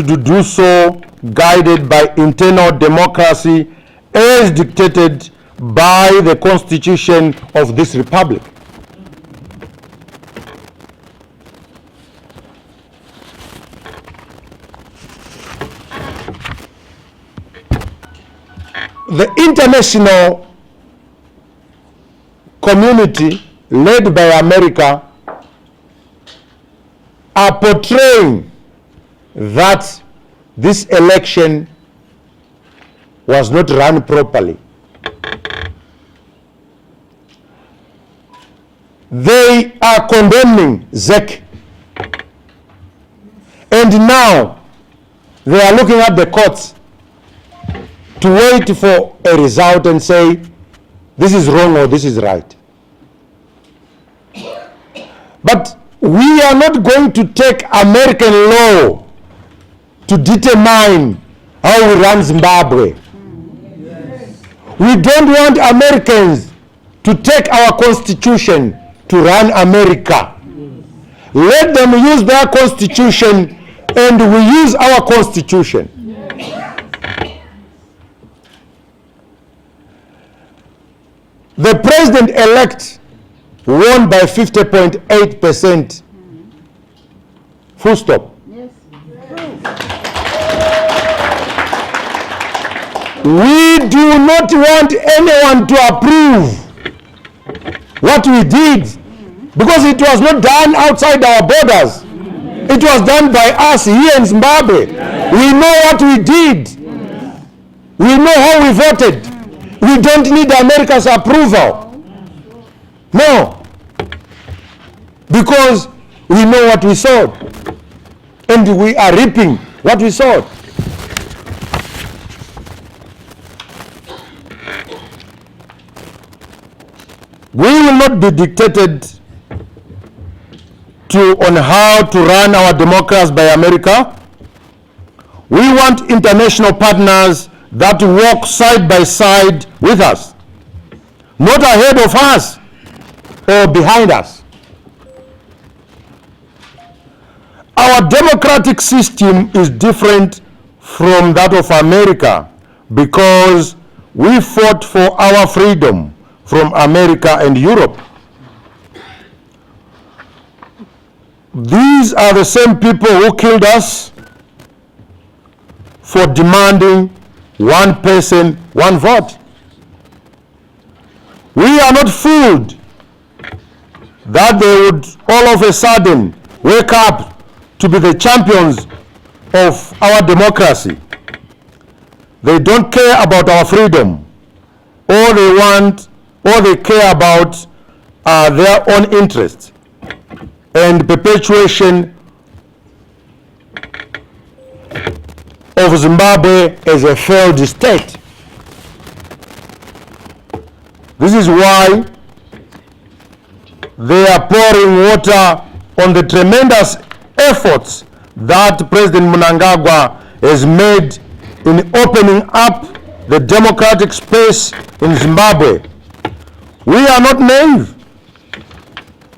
to do so guided by internal democracy as dictated by the Constitution of this Republic. The international community led by America are portraying that this election was not run properly. They are condemning ZEC. And now they are looking at the courts to wait for a result and say, this is wrong or this is right. But we are not going to take American law to determine how we run Zimbabwe. Yes. We don't want Americans to take our constitution to run America. Yes. Let them use their constitution and we use our constitution. Yes. The president-elect won by 50.8%. Full stop. Yes. We do not want anyone to approve what we did because it was not done outside our borders. It was done by us here in Zimbabwe. We know what we did. We know how we voted. We don't need America's approval. No. Because we know what we sowed. And we are reaping what we sowed. We will not be dictated on how to run our democracy by America. We want international partners that walk side by side with us, not ahead of us or behind us. Our democratic system is different from that of America because we fought for our freedom from America and Europe. These are the same people who killed us for demanding one person, one vote. We are not fooled that they would all of a sudden wake up to be the champions of our democracy. They don't care about our freedom. All they care about are their own interests and perpetuation of Zimbabwe as a failed state. This is why they are pouring water on the tremendous efforts that President Mnangagwa has made in opening up the democratic space in Zimbabwe. We are not naive.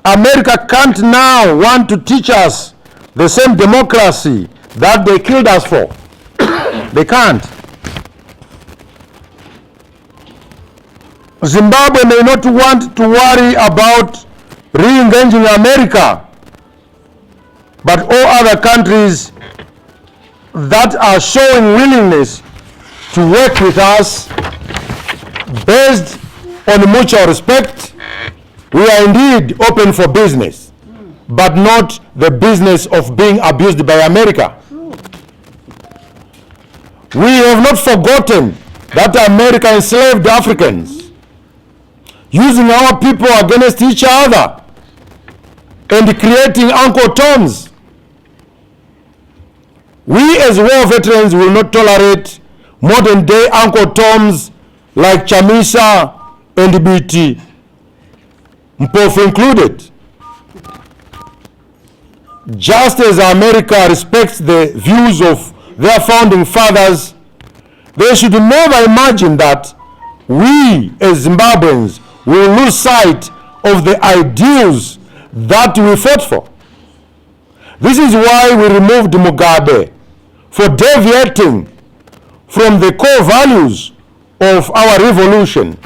America can't now want to teach us the same democracy that they killed us for. They can't. Zimbabwe may not want to worry about re-engaging America, but all other countries that are showing willingness to work with us based on mutual respect, we are indeed open for business, but not the business of being abused by America. We have not forgotten that America enslaved Africans, using our people against each other and creating Uncle Toms. We as war veterans will not tolerate modern day Uncle Toms like Chamisa and BT, Mpofu included. Just as America respects the views of their founding fathers, they should never imagine that we as Zimbabweans will lose sight of the ideals that we fought for. This is why we removed Mugabe for deviating from the core values of our revolution,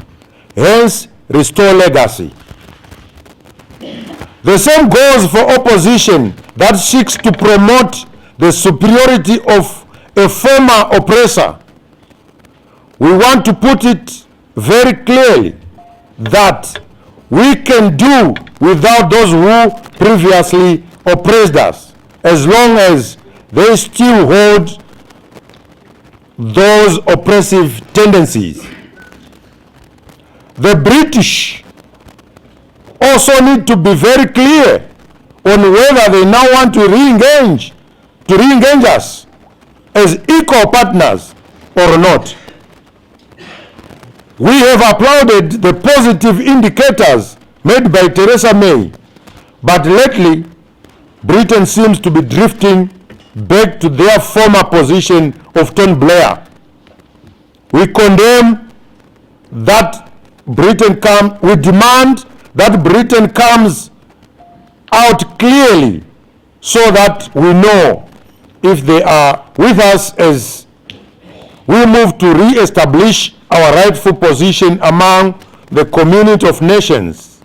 hence restore legacy. The same goes for opposition that seeks to promote the superiority of a former oppressor. We want to put it very clearly that we can do without those who previously oppressed us, as long as they still hold those oppressive tendencies. The British also need to be very clear on whether they now want to re-engage us as equal partners or not. We have applauded the positive indicators made by Theresa May, but lately Britain seems to be drifting back to their former position of Tony Blair. We condemn that we demand that Britain comes out clearly so that we know if they are with us as we move to re-establish our rightful position among the community of nations.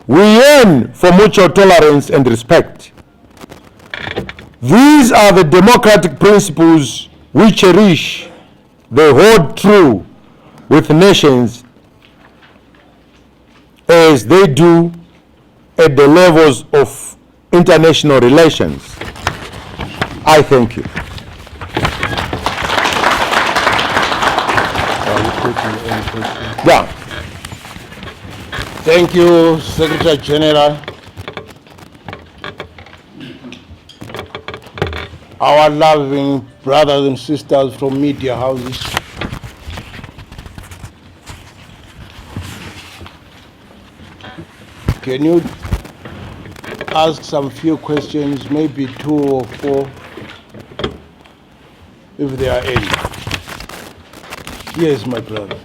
We yearn for mutual tolerance and respect. These are the democratic principles we cherish. They hold true with nations as they do at the levels of international relations. I thank you. Yeah. Thank you, Secretary General. Our loving brothers and sisters from media houses. Can you ask some few questions, maybe 2 or 4, if there are any? Yes, my brother.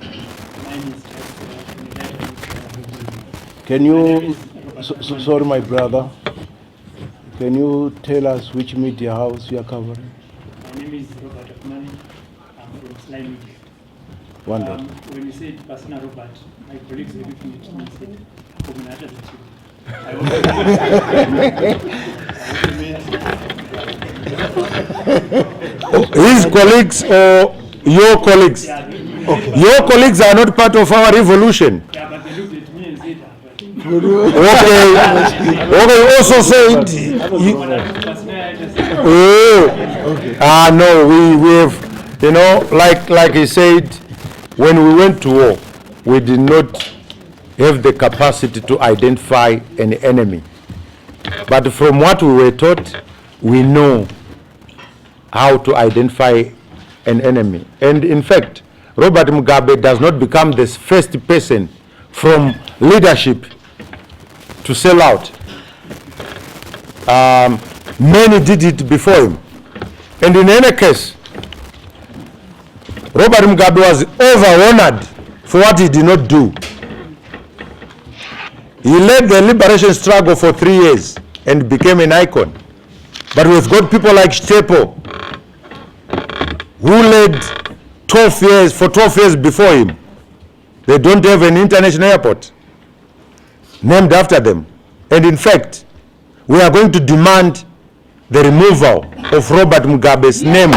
Can you, sorry my brother, can you tell us which media house you are covering? My name is Robert Afmani. I'm from Sly Media. Wonderful. When you said Pastor Robert, my colleagues were looking at me and said, Komunata His colleagues or your colleagues? Okay. Your colleagues are not part of our revolution. Yeah, but they looked at me and said, Okay, also said, no, we have, you know, like he said, when we went to war, we did not have the capacity to identify an enemy. But from what we were taught, we know how to identify an enemy. And in fact, Robert Mugabe does not become the first person from leadership to sell out. Many did it before him. And in any case, Robert Mugabe was over-honored for what he did not do. He led the liberation struggle for 3 years and became an icon. But we've got people like Stepo, who led 12 years before him. They don't have an international airport named after them. And in fact, we are going to demand the removal of Robert Mugabe's name.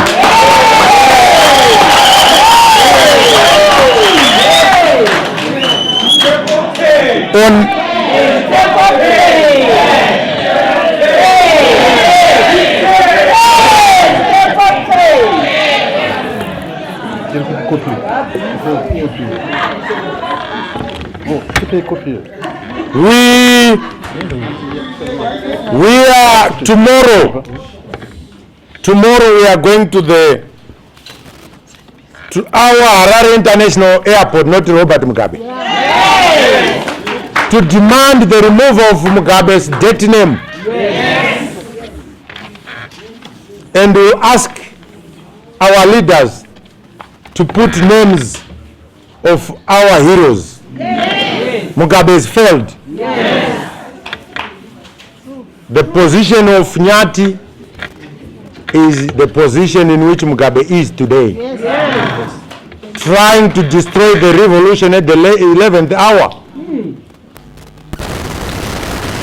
We are tomorrow we are going to our Harare International Airport, not Robert Mugabe, to demand the removal of Mugabe's dirty name. And we ask our leaders to put names of our heroes. Mugabe has failed. The position of Nyati is the position in which Mugabe is today. Trying to destroy the revolution at the 11th hour.